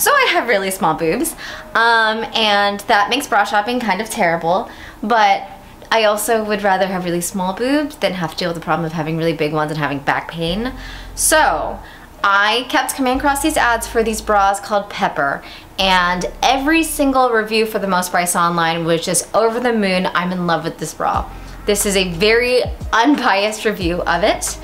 So I have really small boobs, and that makes bra shopping kind of terrible, but I also would rather have really small boobs than have to deal with the problem of having really big ones and having back pain. So I kept coming across these ads for these bras called Pepper, and every single review for the most part I saw online was just over the moon. I'm in love with this bra. This is a very unbiased review of it.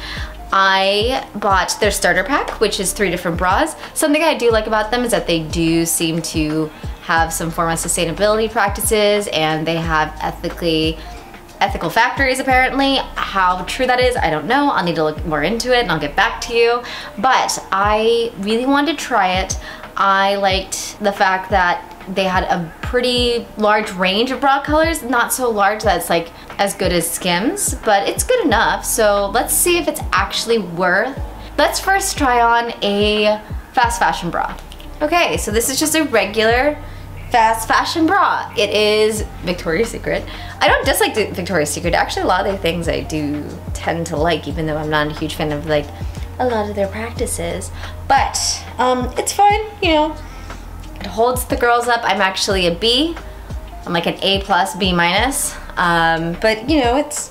I bought their starter pack, which is 3 different bras. Something I do like about them is that they do seem to have some form of sustainability practices, and they have ethical factories apparently. How true that is, I don't know. I'll need to look more into it and I'll get back to you. But I really wanted to try it. I liked the fact that they had a pretty large range of bra colors. Not so large that it's like as good as Skims, but it's good enough. So let's see if it's actually worth. Let's first try on a fast fashion bra. Okay, so this is just a regular fast fashion bra. It is Victoria's Secret. I don't dislike Victoria's Secret. Actually, a lot of their things I do tend to like, even though I'm not a huge fan of like a lot of their practices. But it's fine, you know. It holds the girls up. I'm actually a B. I'm like an A+, B-. But you know, it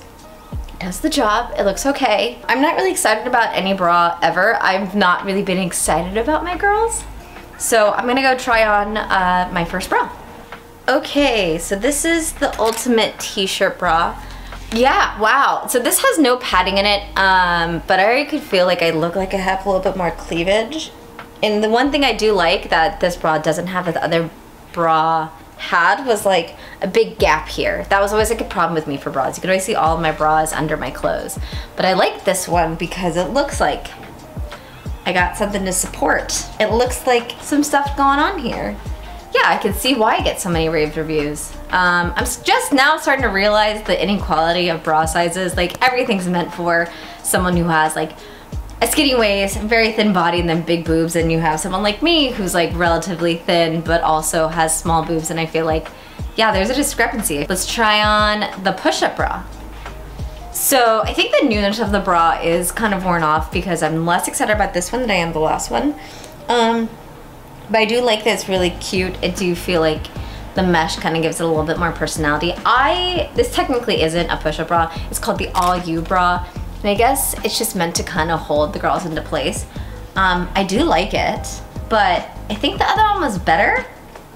does the job. It looks okay. I'm not really excited about any bra ever. I've not really been excited about my girls. So I'm gonna go try on my first bra. Okay, so this is the ultimate t-shirt bra. Yeah, wow. So this has no padding in it, but I already could feel like I look like I have a little bit more cleavage. And the one thing I do like that this bra doesn't have that the other bra had was like a big gap here. That was always like a problem with me for bras. You could always see all of my bras under my clothes. But I like this one because it looks like I got something to support. It looks like some stuff going on here. Yeah, I can see why I get so many rave reviews. I'm just now starting to realize the inequality of bra sizes. Like everything's meant for someone who has like a skinny waist, very thin body, and then big boobs, and you have someone like me who's like relatively thin but also has small boobs, and I feel like, yeah, there's a discrepancy. Let's try on the push-up bra. So I think the newness of the bra is kind of worn off because I'm less excited about this one than I am the last one. But I do like that it's really cute. I do feel like the mesh kind of gives it a little bit more personality. This technically isn't a push-up bra. It's called the All You bra. And I guess it's just meant to kind of hold the girls into place. I do like it, but I think the other one was better.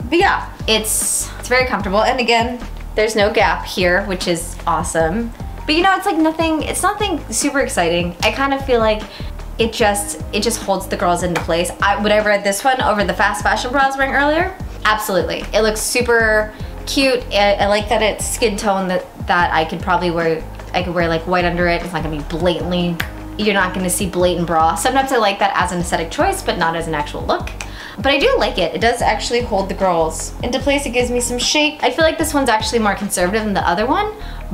But yeah, it's very comfortable. And again, there's no gap here, which is awesome. But you know, it's like nothing super exciting. I kind of feel like it just holds the girls into place. Would I wear this one over the fast fashion bra I was wearing earlier? Absolutely. It looks super cute. I like that it's skin tone that I could probably wear. I could wear like white under it. It's not gonna be blatantly, you're not gonna see blatant bra. Sometimes I like that as an aesthetic choice, but not as an actual look. But I do like it. It does actually hold the girls into place. It gives me some shape. I feel like this one's actually more conservative than the other one,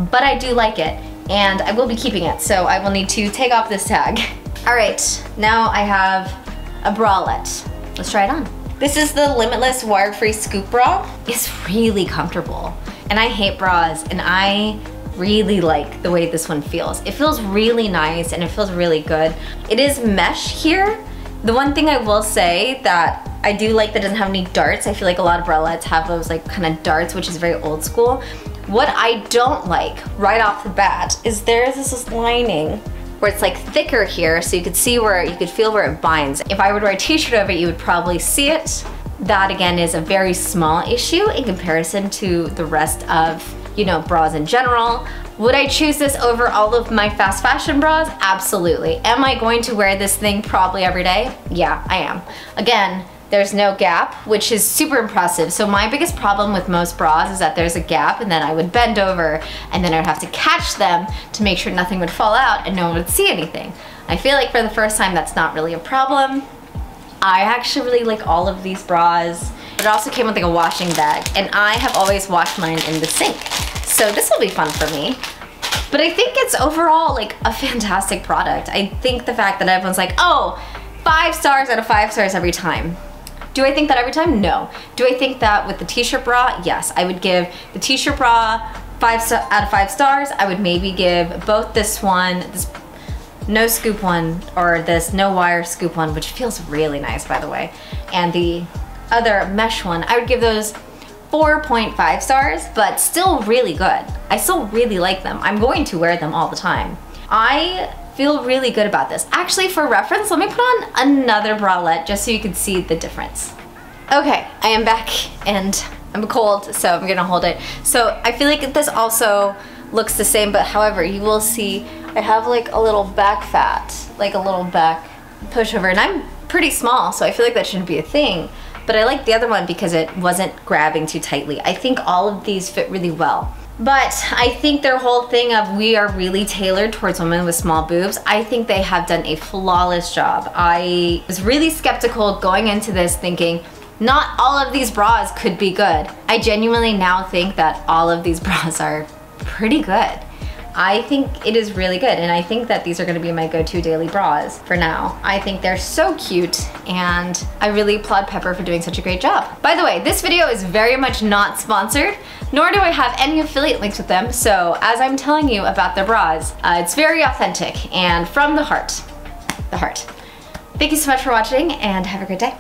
but I do like it. And I will be keeping it, so I will need to take off this tag. All right, now I have a bralette. Let's try it on. This is the Limitless Wire-Free Scoop Bra. It's really comfortable. And I hate bras, and I really like the way this one feels. It feels really nice and it feels really good. It is mesh here. The one thing I will say that I do like that it doesn't have any darts. I feel like a lot of bralettes have those like kind of darts, which is very old school. What I don't like right off the bat is there is this lining where it's like thicker here, so you could see where, you could feel where it binds. If I were to wear a t-shirt over it, you would probably see it. That again is a very small issue in comparison to the rest of, you know, bras in general. Would I choose this over all of my fast fashion bras? Absolutely. Am I going to wear this thing probably every day? Yeah, I am. Again, there's no gap, which is super impressive. So my biggest problem with most bras is that there's a gap and then I would bend over and then I'd have to catch them to make sure nothing would fall out and no one would see anything. I feel like for the first time that's not really a problem. I actually really like all of these bras. It also came with like a washing bag, and I have always washed mine in the sink. So this will be fun for me. But I think it's overall like a fantastic product. I think the fact that everyone's like, oh, 5 stars out of 5 stars every time. Do I think that every time? No. Do I think that with the t-shirt bra? Yes. I would give the t-shirt bra 5 out of 5 stars. I would maybe give both this one, this no scoop one, or this no wire scoop one, which feels really nice by the way, and the other mesh one, I would give those 4.5 stars, but still really good. I still really like them. I'm going to wear them all the time. I feel really good about this. Actually, for reference, let me put on another bralette just so you can see the difference. Okay, I am back and I'm cold, so I'm gonna hold it. So I feel like this also looks the same, but however, you will see I have like a little back fat, like a little back pushover, and I'm pretty small, so I feel like that shouldn't be a thing. But I like the other one because it wasn't grabbing too tightly. I think all of these fit really well. But I think their whole thing of we are really tailored towards women with small boobs, I think they have done a flawless job. I was really skeptical going into this thinking, not all of these bras could be good. I genuinely now think that all of these bras are pretty good. I think it is really good, and I think that these are gonna be my go-to daily bras for now. I think they're so cute, and I really applaud Pepper for doing such a great job. By the way, this video is very much not sponsored, nor do I have any affiliate links with them, so as I'm telling you about their bras, it's very authentic and from the heart. The heart. Thank you so much for watching, and have a great day.